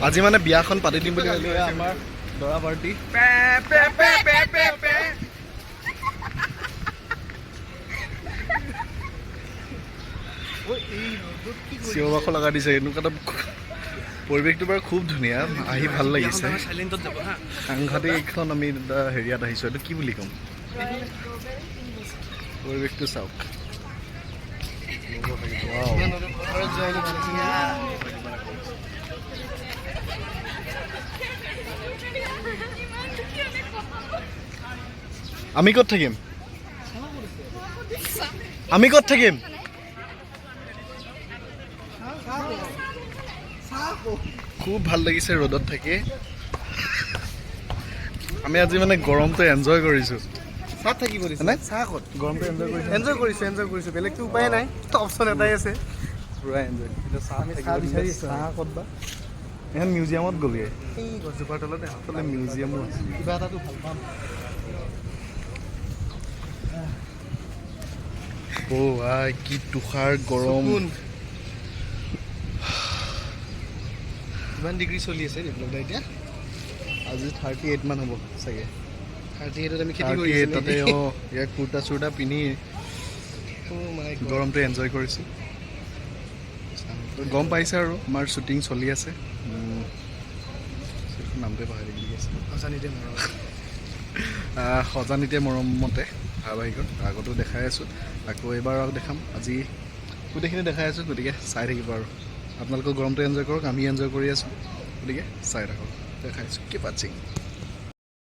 আজি মানে বিয়াখন পাতি দিম বুলি ভাবিলো আমাৰ দৰা পাৰ্টি চিঞৰ বাখৰ লগাই দিছে এনেকুৱা এটা পৰিৱেশটো বাৰু খুব ধুনীয়া আহি ভাল লাগিছে সাংঘাতিক এইখন আমি হেৰিয়াত আহিছোঁ এইটো কি বুলি ক'ম পৰিৱেশটো চাওক আমি ক'ত থাকিম খুব ভাল লাগিছে ৰ'দত থাকি আমি আজি মানে গৰমটো এনজয় কৰিছোঁ চাহ থাকিব দিছে চাহ ক'ত গৰমটো এনজয় কৰিছোঁ বেলেগতো উপায় নাই অপশ্যন এটাই আছে পুৰা এনজয় এতিয়া চাহ আমি চাহ বিচাৰি আছোঁ চাহ ক'ত বা এখন মিউজিয়ামত গ'লোৱে এই গছজোপাৰ তলতে আচলতে মিউজিয়ামো আছে কিবা এটাতো ভাল পাম আই কি তুষাৰ গৰম কিমান ডিগ্ৰী চলি আছে ডিপ্ল'মা এতিয়া আজি 38 মান হ'ব চাগে 38ত আমি খেতি 38 তাতে ইয়াৰ কুৰ্তা চুৰ্তা পিন্ধি গৰমটো এনজয় কৰিছোঁ গম পাইছে আৰু আমাৰ শ্বুটিং চলি আছে নামটোৱে পাহৰি গৈ আছে সজানিতে মৰমতে ধাৰাবাহিকত আগতো দেখাই আছোঁ আকৌ এবাৰ আৰু দেখাম আজি গোটেইখিনি দেখাই আছোঁ গতিকে চাই থাকিব আৰু আপোনালোকৰ গৰমটো এনজয় কৰক আমি এনজয় কৰি আছোঁ গতিকে চাই থাকক দেখাইছোঁ কি পাচিং